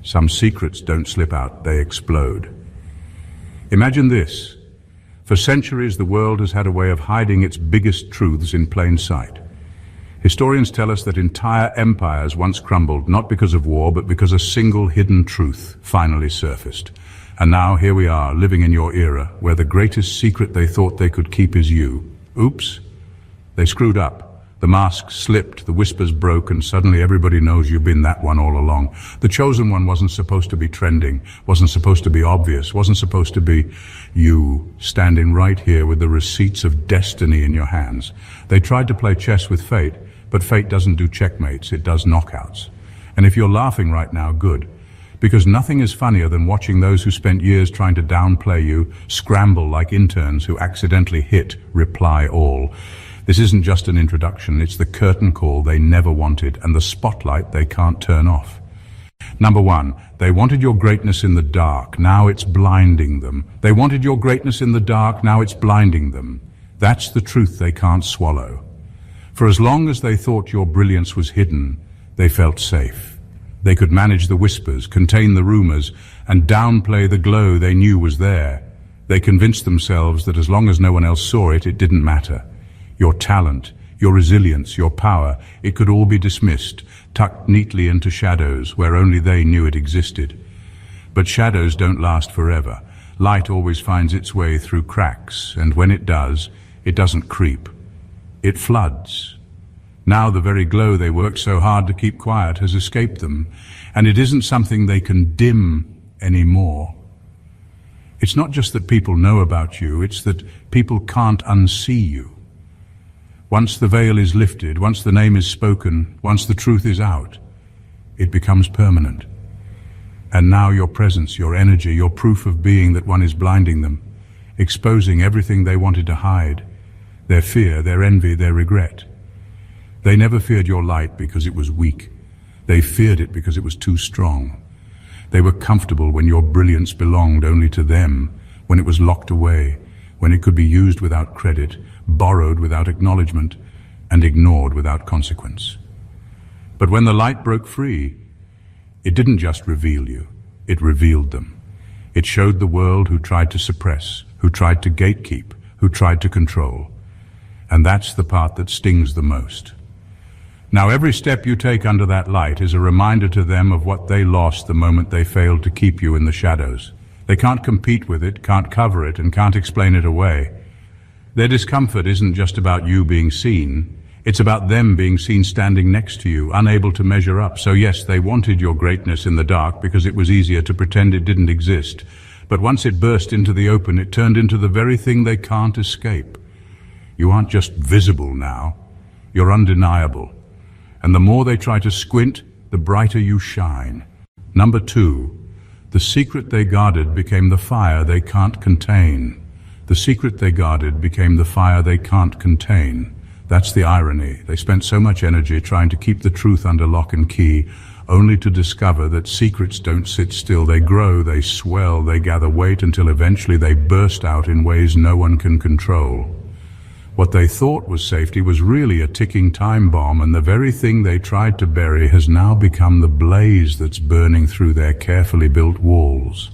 Some secrets don't slip out, they explode. Imagine this. For centuries, the world has had a way of hiding its biggest truths in plain sight. Historians tell us that entire empires once crumbled, not because of war, but because a single hidden truth finally surfaced. And now here we are, living in your era, where the greatest secret they thought they could keep is you. Oops, they screwed up. The mask slipped, the whispers broke, and suddenly everybody knows you've been that one all along. The chosen one wasn't supposed to be trending, wasn't supposed to be obvious, wasn't supposed to be you, standing right here with the receipts of destiny in your hands. They tried to play chess with fate, but fate doesn't do checkmates, it does knockouts. And if you're laughing right now, good. Because nothing is funnier than watching those who spent years trying to downplay you scramble like interns who accidentally hit reply all. This isn't just an introduction, it's the curtain call they never wanted and the spotlight they can't turn off. Number one, they wanted your greatness in the dark, now it's blinding them. They wanted your greatness in the dark, now it's blinding them. That's the truth they can't swallow. For as long as they thought your brilliance was hidden, they felt safe. They could manage the whispers, contain the rumors, and downplay the glow they knew was there. They convinced themselves that as long as no one else saw it, it didn't matter. Your talent, your resilience, your power, it could all be dismissed, tucked neatly into shadows where only they knew it existed. But shadows don't last forever. Light always finds its way through cracks, and when it does, it doesn't creep. It floods. Now the very glow they worked so hard to keep quiet has escaped them, and it isn't something they can dim anymore. It's not just that people know about you, it's that people can't unsee you. Once the veil is lifted, once the name is spoken, once the truth is out, it becomes permanent. And now your presence, your energy, your proof of being that one is blinding them, exposing everything they wanted to hide, their fear, their envy, their regret. They never feared your light because it was weak. They feared it because it was too strong. They were comfortable when your brilliance belonged only to them, when it was locked away, when it could be used without credit, borrowed without acknowledgement, and ignored without consequence. But when the light broke free, it didn't just reveal you, it revealed them. It showed the world who tried to suppress, who tried to gatekeep, who tried to control. And that's the part that stings the most. Now every step you take under that light is a reminder to them of what they lost the moment they failed to keep you in the shadows. They can't compete with it, can't cover it, and can't explain it away. Their discomfort isn't just about you being seen, it's about them being seen standing next to you, unable to measure up. So yes, they wanted your greatness in the dark because it was easier to pretend it didn't exist. But once it burst into the open, it turned into the very thing they can't escape. You aren't just visible now, you're undeniable. And the more they try to squint, the brighter you shine. Number two, the secret they guarded became the fire they can't contain. The secret they guarded became the fire they can't contain. That's the irony. They spent so much energy trying to keep the truth under lock and key, only to discover that secrets don't sit still. They grow, they swell, they gather weight until eventually they burst out in ways no one can control. What they thought was safety was really a ticking time bomb, and the very thing they tried to bury has now become the blaze that's burning through their carefully built walls.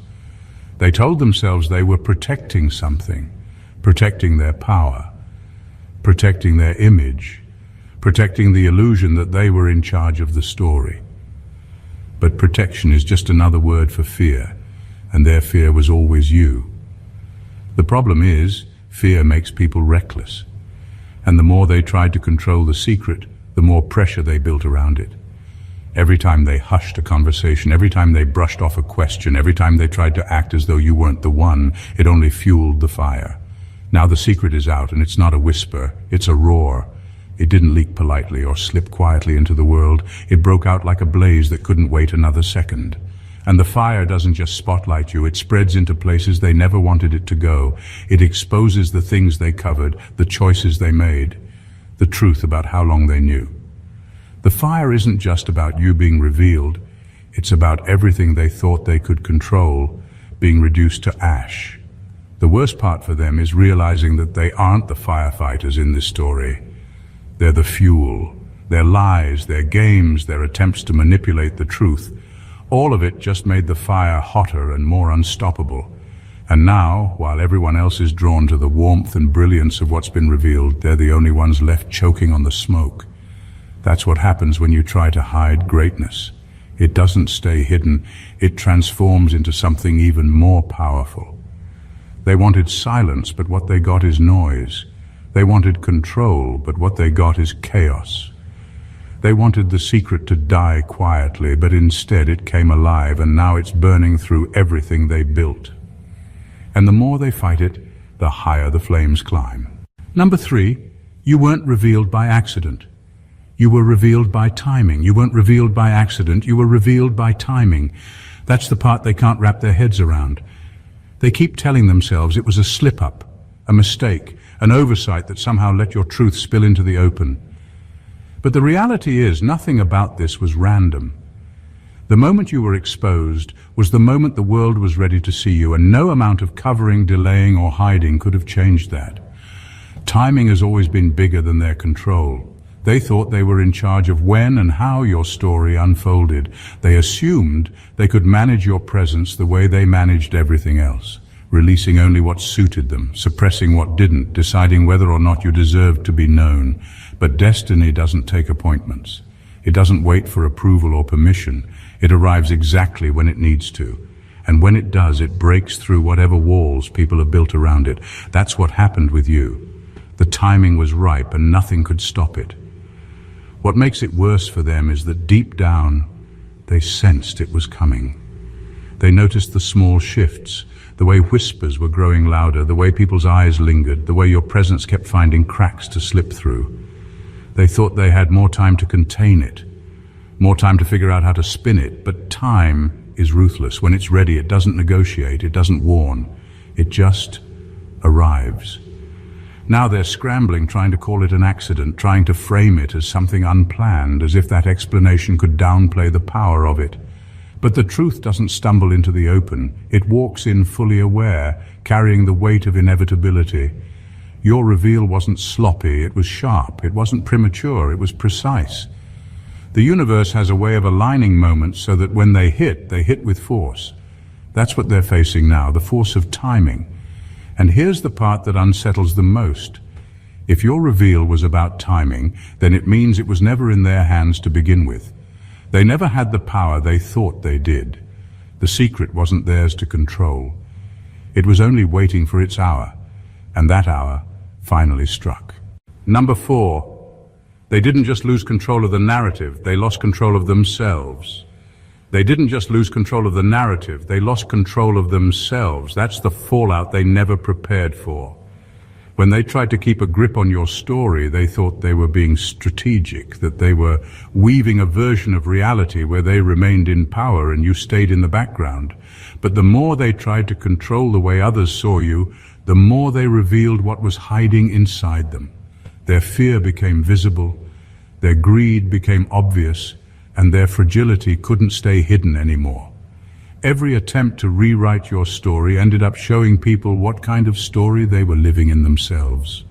They told themselves they were protecting something, protecting their power, protecting their image, protecting the illusion that they were in charge of the story. But protection is just another word for fear, and their fear was always you. The problem is, fear makes people reckless, and the more they tried to control the secret, the more pressure they built around it. Every time they hushed a conversation, every time they brushed off a question, every time they tried to act as though you weren't the one, it only fueled the fire. Now the secret is out, and it's not a whisper, it's a roar. It didn't leak politely or slip quietly into the world. It broke out like a blaze that couldn't wait another second. And the fire doesn't just spotlight you, it spreads into places they never wanted it to go. It exposes the things they covered, the choices they made, the truth about how long they knew. The fire isn't just about you being revealed, it's about everything they thought they could control being reduced to ash. The worst part for them is realizing that they aren't the firefighters in this story. They're the fuel. Their lies, their games, their attempts to manipulate the truth, All of it just made the fire hotter and more unstoppable. And now, while everyone else is drawn to the warmth and brilliance of what's been revealed, they're the only ones left choking on the smoke. That's what happens when you try to hide greatness. It doesn't stay hidden, it transforms into something even more powerful. They wanted silence, but what they got is noise. They wanted control, but what they got is chaos. They wanted the secret to die quietly, but instead it came alive, and now it's burning through everything they built. And the more they fight it, the higher the flames climb. Number 3, you weren't revealed by accident. You were revealed by timing. You weren't revealed by accident, you were revealed by timing. That's the part they can't wrap their heads around. They keep telling themselves it was a slip-up, a mistake, an oversight that somehow let your truth spill into the open. But the reality is, nothing about this was random. The moment you were exposed was the moment the world was ready to see you, and no amount of covering, delaying, or hiding could have changed that. Timing has always been bigger than their control. They thought they were in charge of when and how your story unfolded. They assumed they could manage your presence the way they managed everything else, releasing only what suited them, suppressing what didn't, deciding whether or not you deserved to be known. But destiny doesn't take appointments. It doesn't wait for approval or permission. It arrives exactly when it needs to. And when it does, it breaks through whatever walls people have built around it. That's what happened with you. The timing was ripe and nothing could stop it. What makes it worse for them is that deep down, they sensed it was coming. They noticed the small shifts, the way whispers were growing louder, the way people's eyes lingered, the way your presence kept finding cracks to slip through. They thought they had more time to contain it, more time to figure out how to spin it, but time is ruthless. When it's ready, it doesn't negotiate, it doesn't warn, it just arrives. Now they're scrambling, trying to call it an accident, trying to frame it as something unplanned, as if that explanation could downplay the power of it. But the truth doesn't stumble into the open. It walks in fully aware, carrying the weight of inevitability. Your reveal wasn't sloppy, it was sharp. It wasn't premature, it was precise. The universe has a way of aligning moments so that when they hit with force. That's what they're facing now, the force of timing. And here's the part that unsettles them most. If your reveal was about timing, then it means it was never in their hands to begin with. They never had the power they thought they did. The secret wasn't theirs to control. It was only waiting for its hour, and that hour finally struck. Number 4, they didn't just lose control of the narrative, they lost control of themselves. They didn't just lose control of the narrative, they lost control of themselves. That's the fallout they never prepared for. When they tried to keep a grip on your story, they thought they were being strategic, that they were weaving a version of reality where they remained in power and you stayed in the background. But the more they tried to control the way others saw you, the more they revealed what was hiding inside them. Their fear became visible, their greed became obvious, and their fragility couldn't stay hidden anymore. Every attempt to rewrite your story ended up showing people what kind of story they were living in themselves.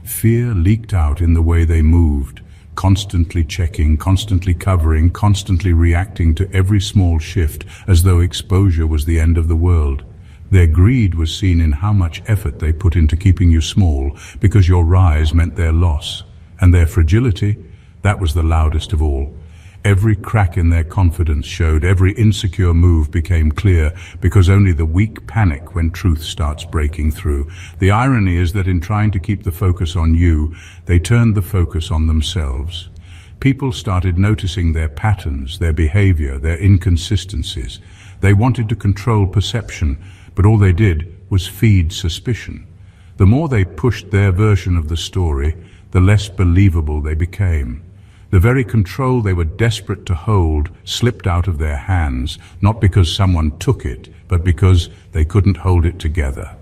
Fear leaked out in the way they moved, constantly checking, constantly covering, constantly reacting to every small shift as though exposure was the end of the world. Their greed was seen in how much effort they put into keeping you small, because your rise meant their loss. And their fragility, that was the loudest of all. Every crack in their confidence showed, every insecure move became clear, because only the weak panic when truth starts breaking through. The irony is that in trying to keep the focus on you, they turned the focus on themselves. People started noticing their patterns, their behavior, their inconsistencies. They wanted to control perception, but all they did was feed suspicion. The more they pushed their version of the story, the less believable they became. The very control they were desperate to hold slipped out of their hands, not because someone took it, but because they couldn't hold it together.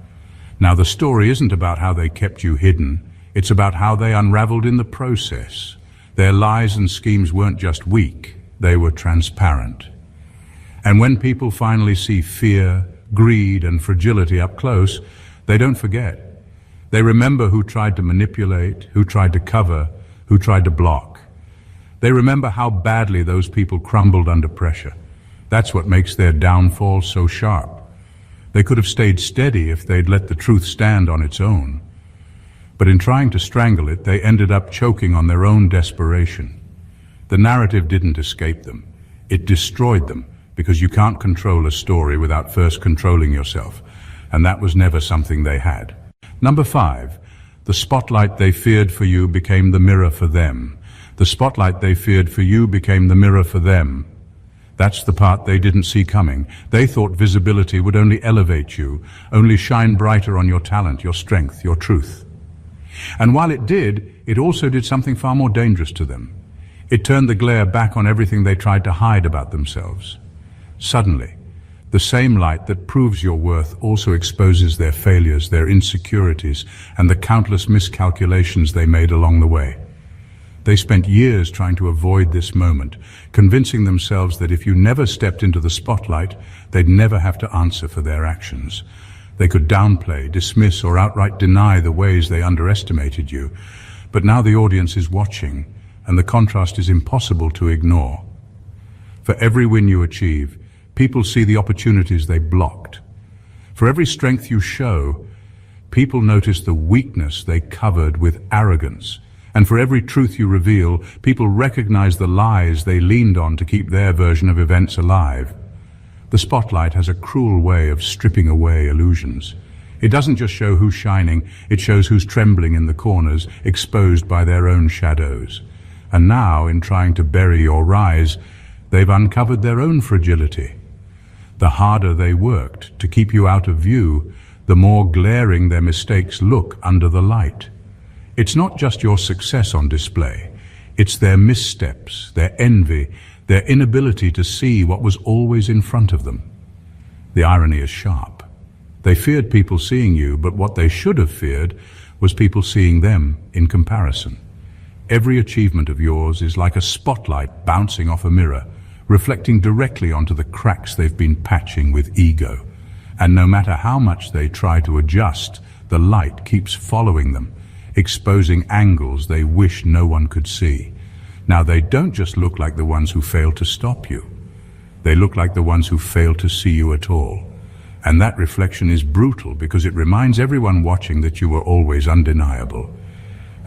Now, the story isn't about how they kept you hidden, it's about how they unraveled in the process. Their lies and schemes weren't just weak, they were transparent. And when people finally see fear, greed, and fragility up close, they don't forget. They remember who tried to manipulate, who tried to cover, who tried to block. They remember how badly those people crumbled under pressure. That's what makes their downfall so sharp. They could have stayed steady if they'd let the truth stand on its own. But in trying to strangle it, they ended up choking on their own desperation. The narrative didn't escape them. It destroyed them, because you can't control a story without first controlling yourself. And that was never something they had. Number 5. The spotlight they feared for you became the mirror for them. The spotlight they feared for you became the mirror for them. That's the part they didn't see coming. They thought visibility would only elevate you, only shine brighter on your talent, your strength, your truth. And while it did, it also did something far more dangerous to them. It turned the glare back on everything they tried to hide about themselves. Suddenly, the same light that proves your worth also exposes their failures, their insecurities, and the countless miscalculations they made along the way. They spent years trying to avoid this moment, convincing themselves that if you never stepped into the spotlight, they'd never have to answer for their actions. They could downplay, dismiss, or outright deny the ways they underestimated you. But now the audience is watching, and the contrast is impossible to ignore. For every win you achieve, people see the opportunities they blocked. For every strength you show, people notice the weakness they covered with arrogance. And for every truth you reveal, people recognize the lies they leaned on to keep their version of events alive. The spotlight has a cruel way of stripping away illusions. It doesn't just show who's shining, it shows who's trembling in the corners, exposed by their own shadows. And now, in trying to bury your rise, they've uncovered their own fragility. The harder they worked to keep you out of view, the more glaring their mistakes look under the light. It's not just your success on display. It's their missteps, their envy, their inability to see what was always in front of them. The irony is sharp. They feared people seeing you, but what they should have feared was people seeing them in comparison. Every achievement of yours is like a spotlight bouncing off a mirror, reflecting directly onto the cracks they've been patching with ego. And no matter how much they try to adjust, the light keeps following them, exposing angles they wish no one could see. Now, they don't just look like the ones who failed to stop you. They look like the ones who failed to see you at all. And that reflection is brutal because it reminds everyone watching that you were always undeniable,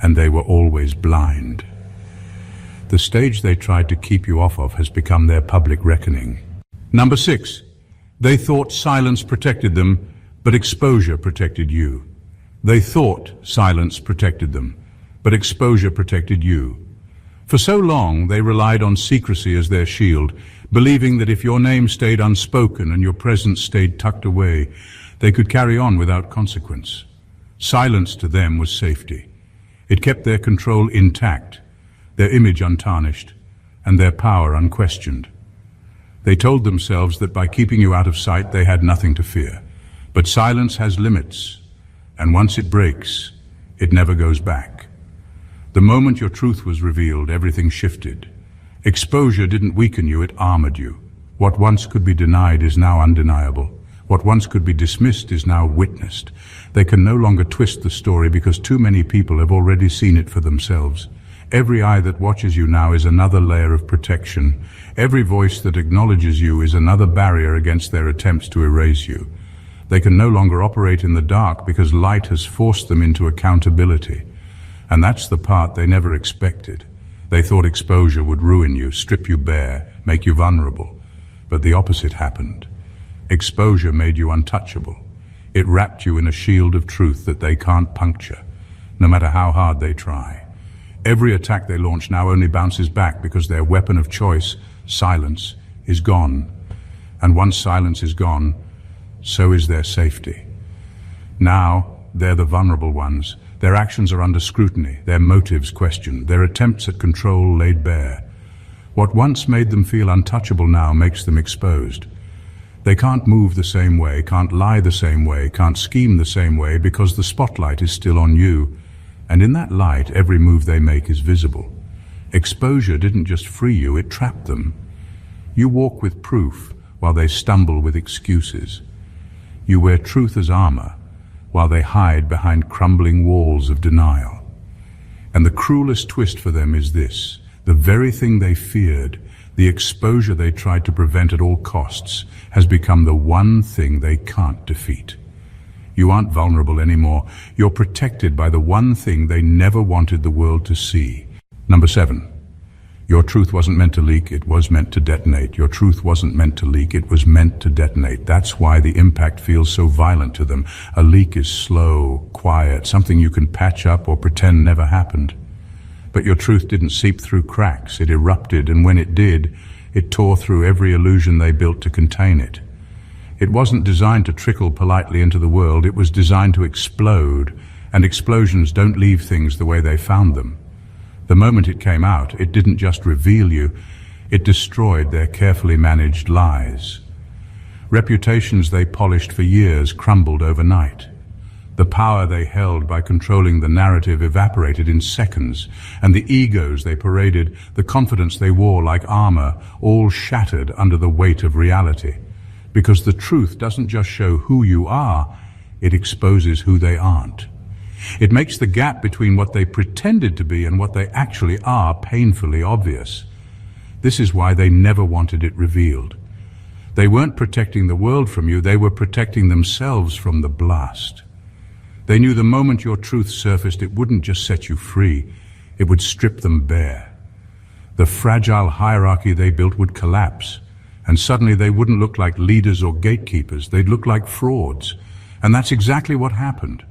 and they were always blind. The stage they tried to keep you off of has become their public reckoning. Number 6. They thought silence protected them, but exposure protected you. They thought silence protected them, but exposure protected you. For so long, they relied on secrecy as their shield, believing that if your name stayed unspoken and your presence stayed tucked away, they could carry on without consequence. Silence to them was safety. It kept their control intact, their image untarnished, and their power unquestioned. They told themselves that by keeping you out of sight, they had nothing to fear. But silence has limits. And once it breaks, it never goes back. The moment your truth was revealed, everything shifted. Exposure didn't weaken you, it armored you. What once could be denied is now undeniable. What once could be dismissed is now witnessed. They can no longer twist the story because too many people have already seen it for themselves. Every eye that watches you now is another layer of protection. Every voice that acknowledges you is another barrier against their attempts to erase you. They can no longer operate in the dark because light has forced them into accountability. And that's the part they never expected. They thought exposure would ruin you, strip you bare, make you vulnerable. But the opposite happened. Exposure made you untouchable. It wrapped you in a shield of truth that they can't puncture, no matter how hard they try. Every attack they launch now only bounces back because their weapon of choice, silence, is gone. And once silence is gone, so is their safety. Now, they're the vulnerable ones. Their actions are under scrutiny, their motives questioned, their attempts at control laid bare. What once made them feel untouchable now makes them exposed. They can't move the same way, can't lie the same way, can't scheme the same way because the spotlight is still on you. And in that light, every move they make is visible. Exposure didn't just free you, it trapped them. You walk with proof while they stumble with excuses. You wear truth as armor, while they hide behind crumbling walls of denial. And the cruelest twist for them is this: the very thing they feared, The exposure they tried to prevent at all costs has become the one thing they can't defeat. You aren't vulnerable anymore. You're protected by the one thing they never wanted the world to see. Number 7. Your truth wasn't meant to leak, it was meant to detonate. Your truth wasn't meant to leak, it was meant to detonate. That's why the impact feels so violent to them. A leak is slow, quiet, something you can patch up or pretend never happened. But your truth didn't seep through cracks, it erupted, and when it did, it tore through every illusion they built to contain it. It wasn't designed to trickle politely into the world, it was designed to explode, and explosions don't leave things the way they found them. The moment it came out, it didn't just reveal you, it destroyed their carefully managed lies. Reputations they polished for years crumbled overnight. The power they held by controlling the narrative evaporated in seconds, and the egos they paraded, the confidence they wore like armor, all shattered under the weight of reality. Because the truth doesn't just show who you are, it exposes who they aren't. It makes the gap between what they pretended to be and what they actually are painfully obvious. This is why they never wanted it revealed. They weren't protecting the world from you, they were protecting themselves from the blast. They knew the moment your truth surfaced, it wouldn't just set you free, it would strip them bare. The fragile hierarchy they built would collapse, and suddenly they wouldn't look like leaders or gatekeepers, they'd look like frauds. And that's exactly what happened.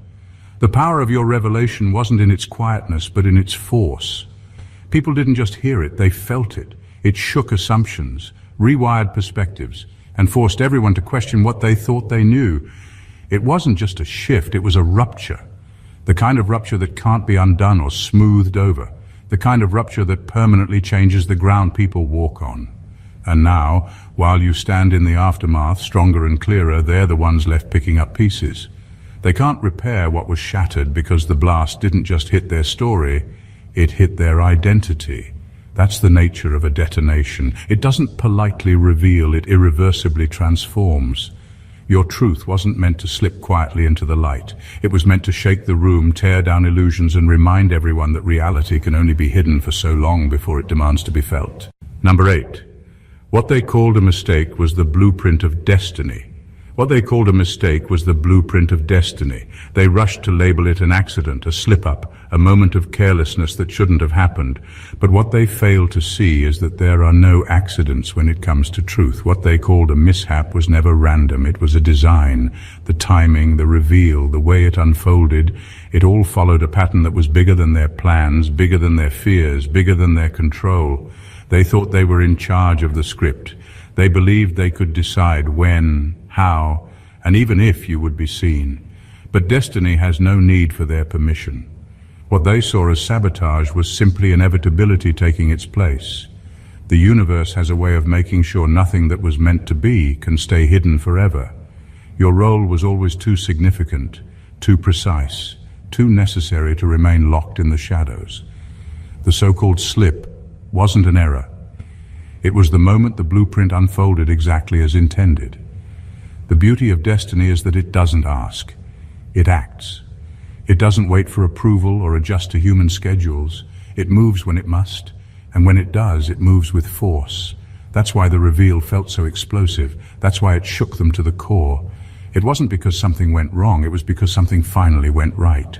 The power of your revelation wasn't in its quietness, but in its force. People didn't just hear it, they felt it. It shook assumptions, rewired perspectives, and forced everyone to question what they thought they knew. It wasn't just a shift, it was a rupture. The kind of rupture that can't be undone or smoothed over. The kind of rupture that permanently changes the ground people walk on. And now, while you stand in the aftermath, stronger and clearer, they're the ones left picking up pieces. They can't repair what was shattered because the blast didn't just hit their story, it hit their identity. That's the nature of a detonation. It doesn't politely reveal, it irreversibly transforms. Your truth wasn't meant to slip quietly into the light. It was meant to shake the room, tear down illusions, and remind everyone that reality can only be hidden for so long before it demands to be felt. Number 8. What they called a mistake was the blueprint of destiny. What they called a mistake was the blueprint of destiny. They rushed to label it an accident, a slip-up, a moment of carelessness that shouldn't have happened. But what they failed to see is that there are no accidents when it comes to truth. What they called a mishap was never random. It was a design. The timing, the reveal, the way it unfolded, it all followed a pattern that was bigger than their plans, bigger than their fears, bigger than their control. They thought they were in charge of the script. They believed they could decide when, how, and even if you would be seen. But destiny has no need for their permission. What they saw as sabotage was simply inevitability taking its place. The universe has a way of making sure nothing that was meant to be can stay hidden forever. Your role was always too significant, too precise, too necessary to remain locked in the shadows. The so-called slip wasn't an error. It was the moment the blueprint unfolded exactly as intended. The beauty of destiny is that it doesn't ask. It acts. It doesn't wait for approval or adjust to human schedules. It moves when it must, and when it does, it moves with force. That's why the reveal felt so explosive. That's why it shook them to the core. It wasn't because something went wrong, it was because something finally went right.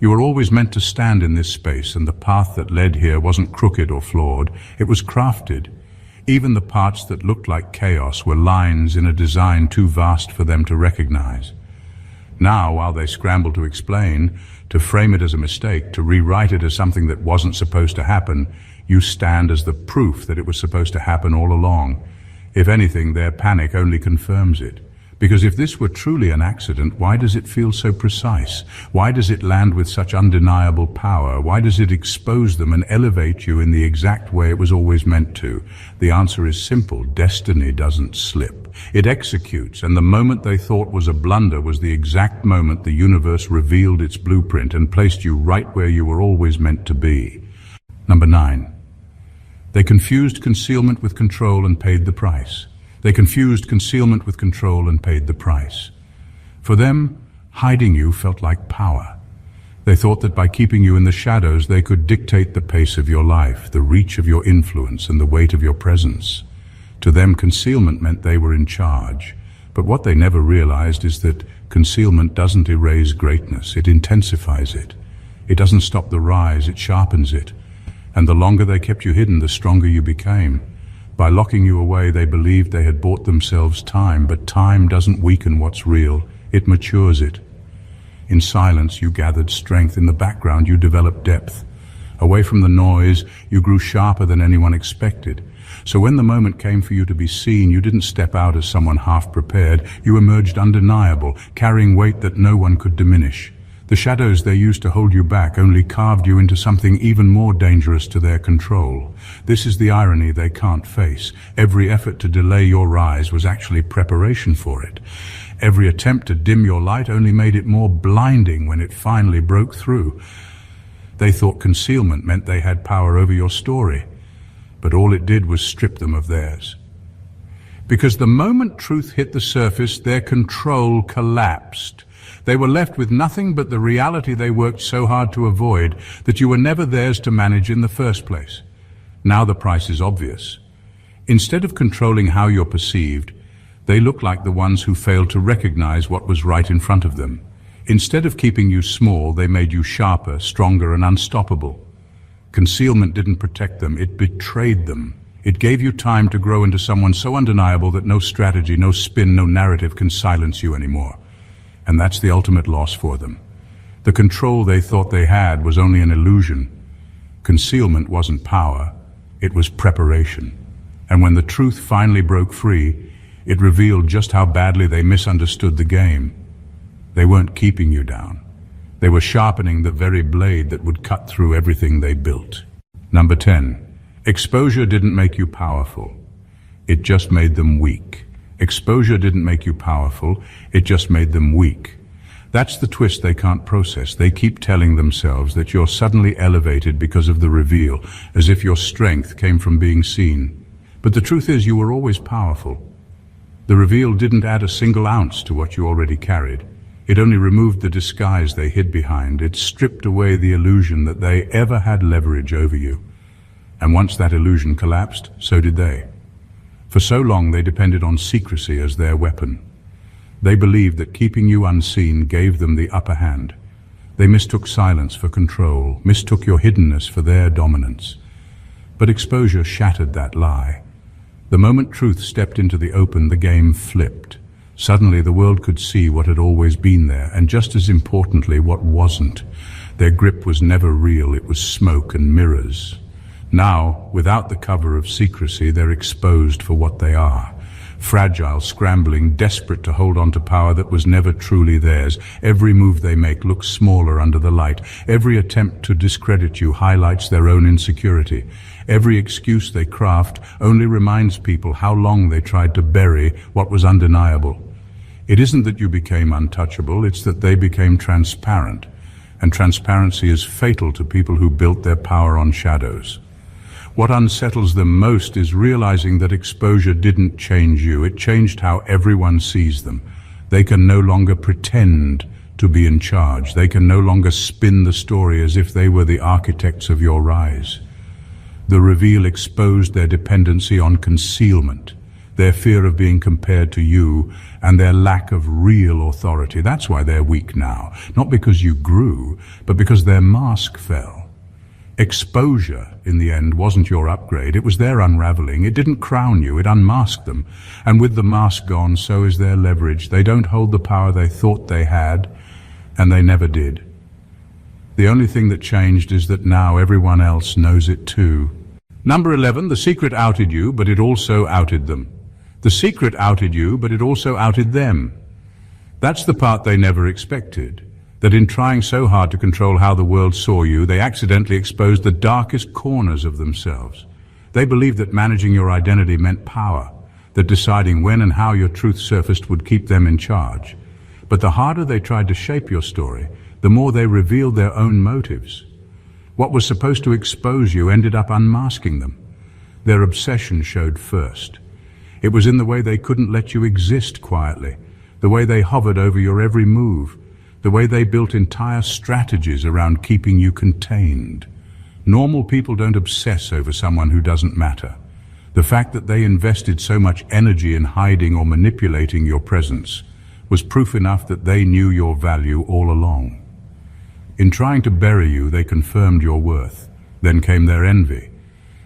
You were always meant to stand in this space, and the path that led here wasn't crooked or flawed. It was crafted. Even the parts that looked like chaos were lines in a design too vast for them to recognize. Now, while they scramble to explain, to frame it as a mistake, to rewrite it as something that wasn't supposed to happen, you stand as the proof that it was supposed to happen all along. If anything, their panic only confirms it. Because if this were truly an accident, why does it feel so precise? Why does it land with such undeniable power? Why does it expose them and elevate you in the exact way it was always meant to? The answer is simple. Destiny doesn't slip. It executes, and the moment they thought was a blunder was the exact moment the universe revealed its blueprint and placed you right where you were always meant to be. Number 9. They confused concealment with control and paid the price. They confused concealment with control and paid the price. For them, hiding you felt like power. They thought that by keeping you in the shadows, they could dictate the pace of your life, the reach of your influence, and the weight of your presence. To them, concealment meant they were in charge. But what they never realized is that concealment doesn't erase greatness, it intensifies it. It doesn't stop the rise, it sharpens it. And the longer they kept you hidden, the stronger you became. By locking you away, they believed they had bought themselves time, but time doesn't weaken what's real, it matures it. In silence, you gathered strength. In the background, you developed depth. Away from the noise, you grew sharper than anyone expected. So when the moment came for you to be seen, you didn't step out as someone half-prepared. You emerged undeniable, carrying weight that no one could diminish. The shadows they used to hold you back only carved you into something even more dangerous to their control. This is the irony they can't face. Every effort to delay your rise was actually preparation for it. Every attempt to dim your light only made it more blinding when it finally broke through. They thought concealment meant they had power over your story, but all it did was strip them of theirs. Because the moment truth hit the surface, their control collapsed. They were left with nothing but the reality they worked so hard to avoid, that you were never theirs to manage in the first place. Now the price is obvious. Instead of controlling how you're perceived, they look like the ones who failed to recognize what was right in front of them. Instead of keeping you small, they made you sharper, stronger, and unstoppable. Concealment didn't protect them, it betrayed them. It gave you time to grow into someone so undeniable that no strategy, no spin, no narrative can silence you anymore. And that's the ultimate loss for them. The control they thought they had was only an illusion. Concealment wasn't power, it was preparation. And when the truth finally broke free, it revealed just how badly they misunderstood the game. They weren't keeping you down. They were sharpening the very blade that would cut through everything they built. Number 10. Exposure didn't make you powerful. It just made them weak. Exposure didn't make you powerful, it just made them weak. That's the twist they can't process. They keep telling themselves that you're suddenly elevated because of the reveal, as if your strength came from being seen. But the truth is, you were always powerful. The reveal didn't add a single ounce to what you already carried. It only removed the disguise they hid behind. It stripped away the illusion that they ever had leverage over you. And once that illusion collapsed, so did they. For so long they depended on secrecy as their weapon. They believed that keeping you unseen gave them the upper hand. They mistook silence for control, mistook your hiddenness for their dominance. But exposure shattered that lie. The moment truth stepped into the open, the game flipped. Suddenly the world could see what had always been there, and just as importantly, what wasn't. Their grip was never real, it was smoke and mirrors. Now, without the cover of secrecy, they're exposed for what they are. Fragile, scrambling, desperate to hold on to power that was never truly theirs. Every move they make looks smaller under the light. Every attempt to discredit you highlights their own insecurity. Every excuse they craft only reminds people how long they tried to bury what was undeniable. It isn't that you became untouchable, it's that they became transparent. And transparency is fatal to people who built their power on shadows. What unsettles them most is realizing that exposure didn't change you, it changed how everyone sees them. They can no longer pretend to be in charge. They can no longer spin the story as if they were the architects of your rise. The reveal exposed their dependency on concealment, their fear of being compared to you, and their lack of real authority. That's why they're weak now. Not because you grew, but because their mask fell. Exposure, in the end, wasn't your upgrade. It was their unraveling. It didn't crown you, it unmasked them. And with the mask gone, so is their leverage. They don't hold the power they thought they had, and they never did. The only thing that changed is that now everyone else knows it too. Number 11, the secret outed you, but it also outed them. The secret outed you, but it also outed them. That's the part they never expected. That in trying so hard to control how the world saw you, they accidentally exposed the darkest corners of themselves. They believed that managing your identity meant power, that deciding when and how your truth surfaced would keep them in charge. But the harder they tried to shape your story, the more they revealed their own motives. What was supposed to expose you ended up unmasking them. Their obsession showed first. It was in the way they couldn't let you exist quietly, the way they hovered over your every move, the way they built entire strategies around keeping you contained. Normal people don't obsess over someone who doesn't matter. The fact that they invested so much energy in hiding or manipulating your presence was proof enough that they knew your value all along. In trying to bury you, they confirmed your worth. Then came their envy.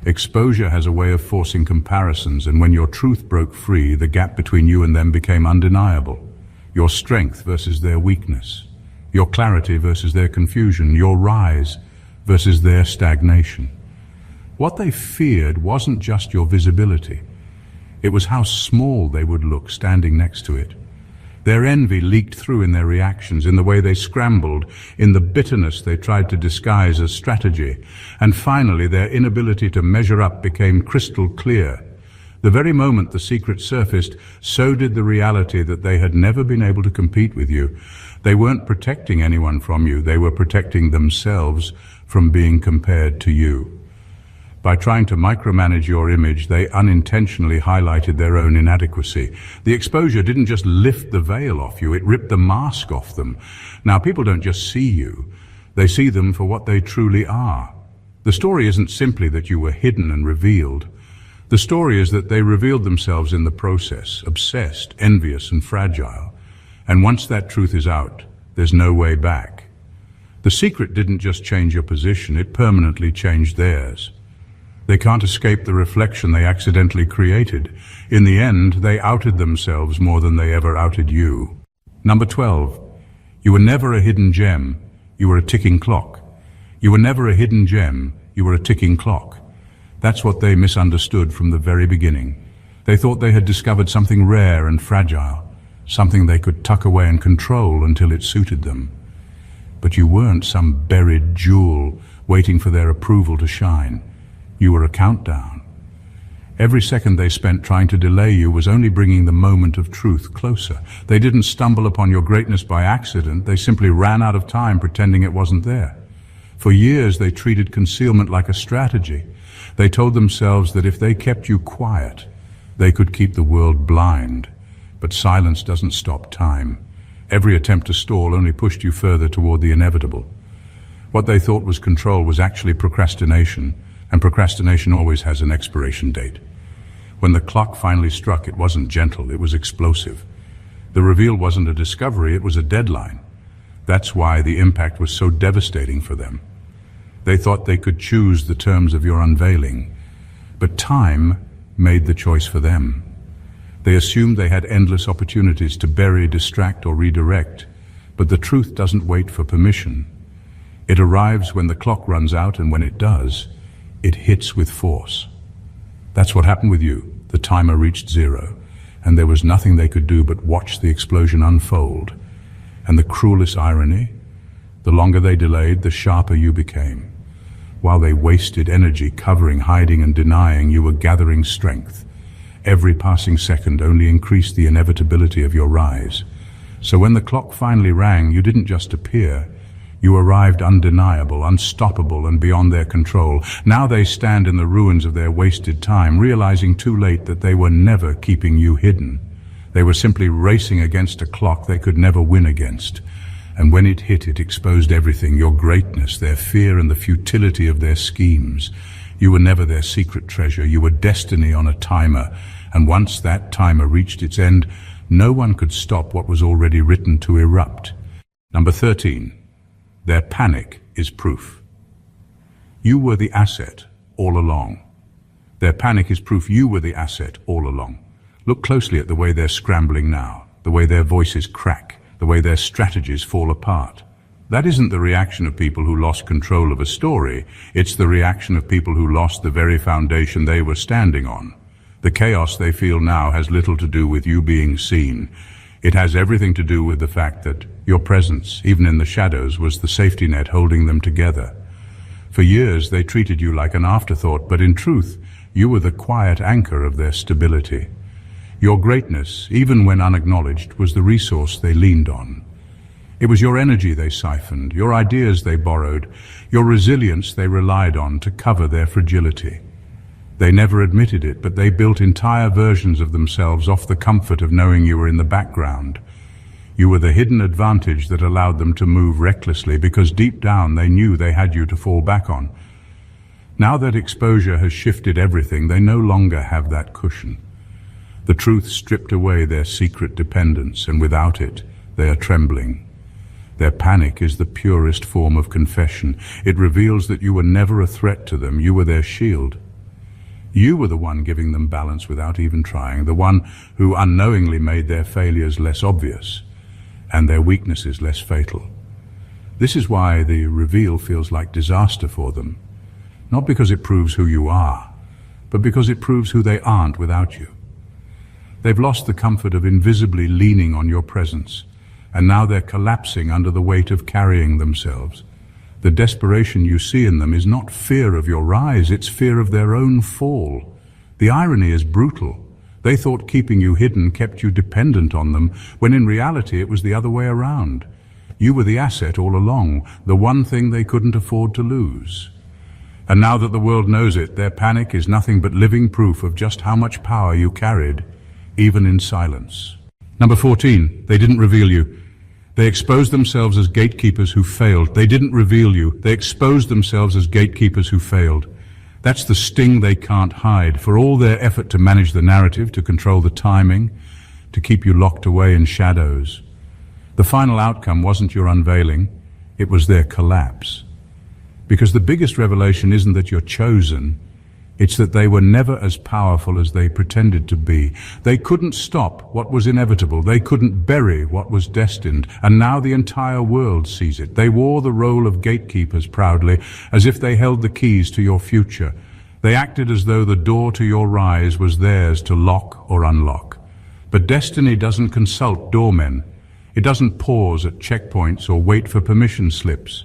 Exposure has a way of forcing comparisons, and when your truth broke free, the gap between you and them became undeniable. Your strength versus their weakness, your clarity versus their confusion, your rise versus their stagnation. What they feared wasn't just your visibility. It was how small they would look standing next to it. Their envy leaked through in their reactions, in the way they scrambled, in the bitterness they tried to disguise as strategy. And finally, their inability to measure up became crystal clear. The very moment the secret surfaced, so did the reality that they had never been able to compete with you. They weren't protecting anyone from you, they were protecting themselves from being compared to you. By trying to micromanage your image, they unintentionally highlighted their own inadequacy. The exposure didn't just lift the veil off you, it ripped the mask off them. Now, people don't just see you, they see them for what they truly are. The story isn't simply that you were hidden and revealed. The story is that they revealed themselves in the process, obsessed, envious, and fragile. And once that truth is out, there's no way back. The secret didn't just change your position, it permanently changed theirs. They can't escape the reflection they accidentally created. In the end, they outed themselves more than they ever outed you. Number 12. You were never a hidden gem, you were a ticking clock. You were never a hidden gem, you were a ticking clock. That's what they misunderstood from the very beginning. They thought they had discovered something rare and fragile, something they could tuck away and control until it suited them. But you weren't some buried jewel waiting for their approval to shine. You were a countdown. Every second they spent trying to delay you was only bringing the moment of truth closer. They didn't stumble upon your greatness by accident, they simply ran out of time pretending it wasn't there. For years they treated concealment like a strategy. They told themselves that if they kept you quiet, they could keep the world blind. But silence doesn't stop time. Every attempt to stall only pushed you further toward the inevitable. What they thought was control was actually procrastination. And procrastination always has an expiration date. When the clock finally struck, it wasn't gentle, it was explosive. The reveal wasn't a discovery, it was a deadline. That's why the impact was so devastating for them. They thought they could choose the terms of your unveiling, but time made the choice for them. They assumed they had endless opportunities to bury, distract, or redirect, but the truth doesn't wait for permission. It arrives when the clock runs out, and when it does, it hits with force. That's what happened with you. The timer reached zero, and there was nothing they could do but watch the explosion unfold. And the cruelest irony, the longer they delayed, the sharper you became. While they wasted energy covering, hiding, and denying, you were gathering strength. Every passing second only increased the inevitability of your rise. So when the clock finally rang, you didn't just appear. You arrived undeniable, unstoppable, and beyond their control. Now they stand in the ruins of their wasted time, realizing too late that they were never keeping you hidden. They were simply racing against a clock they could never win against. And when it hit, it exposed everything, your greatness, their fear, and the futility of their schemes. You were never their secret treasure. You were destiny on a timer. And once that timer reached its end, no one could stop what was already written to erupt. Number 13. Their panic is proof. You were the asset all along. Their panic is proof you were the asset all along. Look closely at the way they're scrambling now, the way their voices crack, the way their strategies fall apart. That isn't the reaction of people who lost control of a story. It's the reaction of people who lost the very foundation they were standing on. The chaos they feel now has little to do with you being seen. It has everything to do with the fact that your presence, even in the shadows, was the safety net holding them together. For years, they treated you like an afterthought, but in truth, you were the quiet anchor of their stability. Your greatness, even when unacknowledged, was the resource they leaned on. It was your energy they siphoned, your ideas they borrowed, your resilience they relied on to cover their fragility. They never admitted it, but they built entire versions of themselves off the comfort of knowing you were in the background. You were the hidden advantage that allowed them to move recklessly because deep down they knew they had you to fall back on. Now that exposure has shifted everything, they no longer have that cushion. The truth stripped away their secret dependence, and without it, they are trembling. Their panic is the purest form of confession. It reveals that you were never a threat to them, you were their shield. You were the one giving them balance without even trying, the one who unknowingly made their failures less obvious and their weaknesses less fatal. This is why the reveal feels like disaster for them. Not because it proves who you are, but because it proves who they aren't without you. They've lost the comfort of invisibly leaning on your presence, and now they're collapsing under the weight of carrying themselves. The desperation you see in them is not fear of your rise, it's fear of their own fall. The irony is brutal. They thought keeping you hidden kept you dependent on them, when in reality it was the other way around. You were the asset all along, the one thing they couldn't afford to lose. And now that the world knows it, their panic is nothing but living proof of just how much power you carried, even in silence. Number 14, they didn't reveal you. They exposed themselves as gatekeepers who failed. They didn't reveal you. They exposed themselves as gatekeepers who failed. That's the sting they can't hide. For all their effort to manage the narrative, to control the timing, to keep you locked away in shadows, the final outcome wasn't your unveiling, it was their collapse. Because the biggest revelation isn't that you're chosen, it's that they were never as powerful as they pretended to be. They couldn't stop what was inevitable. They couldn't bury what was destined. And now the entire world sees it. They wore the role of gatekeepers proudly, as if they held the keys to your future. They acted as though the door to your rise was theirs to lock or unlock. But destiny doesn't consult doormen. It doesn't pause at checkpoints or wait for permission slips.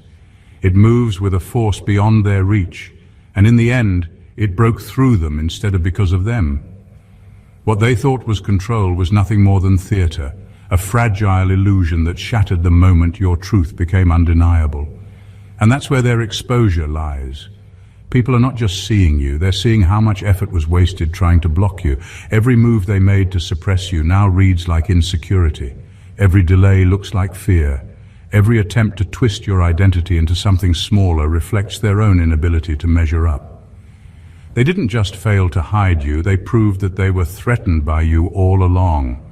It moves with a force beyond their reach. And in the end, it broke through them instead of because of them. What they thought was control was nothing more than theater, a fragile illusion that shattered the moment your truth became undeniable. And that's where their exposure lies. People are not just seeing you, they're seeing how much effort was wasted trying to block you. Every move they made to suppress you now reads like insecurity. Every delay looks like fear. Every attempt to twist your identity into something smaller reflects their own inability to measure up. They didn't just fail to hide you, they proved that they were threatened by you all along.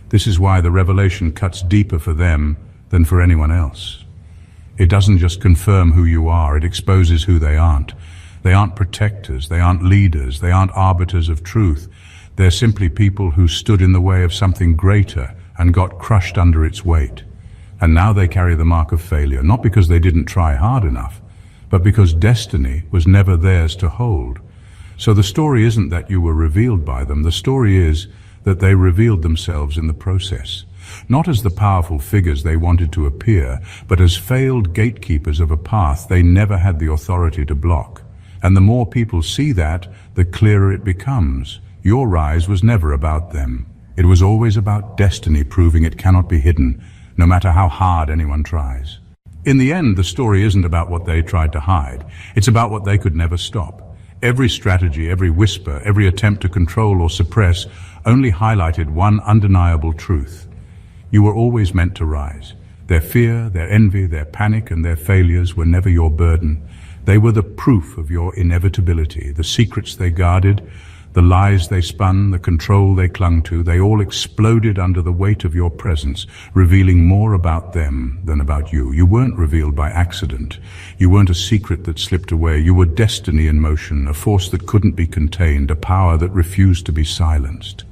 This is why the revelation cuts deeper for them than for anyone else. It doesn't just confirm who you are, it exposes who they aren't. They aren't protectors, they aren't leaders, they aren't arbiters of truth. They're simply people who stood in the way of something greater and got crushed under its weight. And now they carry the mark of failure, not because they didn't try hard enough, but because destiny was never theirs to hold. So the story isn't that you were revealed by them, the story is that they revealed themselves in the process. Not as the powerful figures they wanted to appear, but as failed gatekeepers of a path they never had the authority to block. And the more people see that, the clearer it becomes. Your rise was never about them. It was always about destiny proving it cannot be hidden, no matter how hard anyone tries. In the end, the story isn't about what they tried to hide. It's about what they could never stop. Every strategy, every whisper, every attempt to control or suppress only highlighted one undeniable truth. You were always meant to rise. Their fear, their envy, their panic, and their failures were never your burden. They were the proof of your inevitability, the secrets they guarded, the lies they spun, the control they clung to. They all exploded under the weight of your presence, revealing more about them than about you. You weren't revealed by accident. You weren't a secret that slipped away. You were destiny in motion, a force that couldn't be contained, a power that refused to be silenced.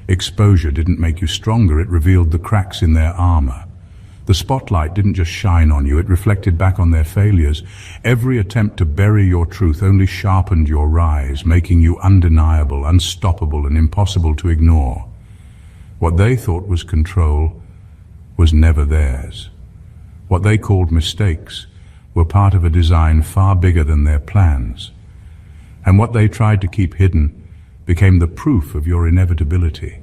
Exposure didn't make you stronger, it revealed the cracks in their armor. The spotlight didn't just shine on you, it reflected back on their failures. Every attempt to bury your truth only sharpened your rise, making you undeniable, unstoppable, and impossible to ignore. What they thought was control was never theirs. What they called mistakes were part of a design far bigger than their plans. And what they tried to keep hidden became the proof of your inevitability.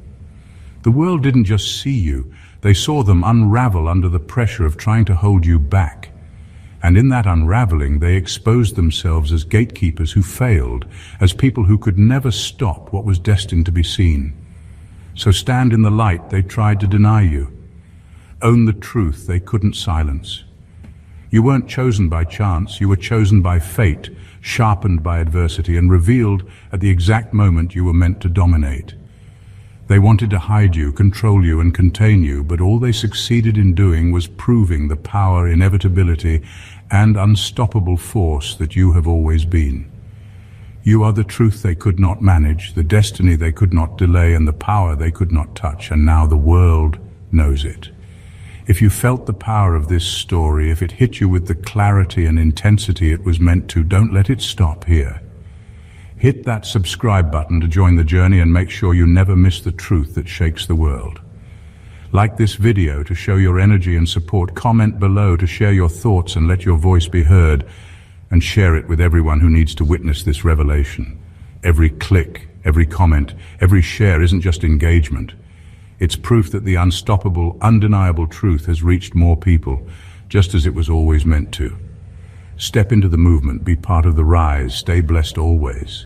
The world didn't just see you, they saw them unravel under the pressure of trying to hold you back. And in that unraveling, they exposed themselves as gatekeepers who failed, as people who could never stop what was destined to be seen. So stand in the light they tried to deny you. own the truth they couldn't silence. You weren't chosen by chance, you were chosen by fate, sharpened by adversity, and revealed at the exact moment you were meant to dominate. They wanted to hide you, control you, and contain you, but all they succeeded in doing was proving the power, inevitability, and unstoppable force that you have always been. You are the truth they could not manage, the destiny they could not delay, and the power they could not touch, and now the world knows it. If you felt the power of this story, if it hit you with the clarity and intensity it was meant to, don't let it stop here. Hit that subscribe button to join the journey and make sure you never miss the truth that shakes the world. Like this video to show your energy and support, comment below to share your thoughts and let your voice be heard, and share it with everyone who needs to witness this revelation. Every click, every comment, every share isn't just engagement. It's proof that the unstoppable, undeniable truth has reached more people, just as it was always meant to. Step into the movement, be part of the rise, stay blessed always.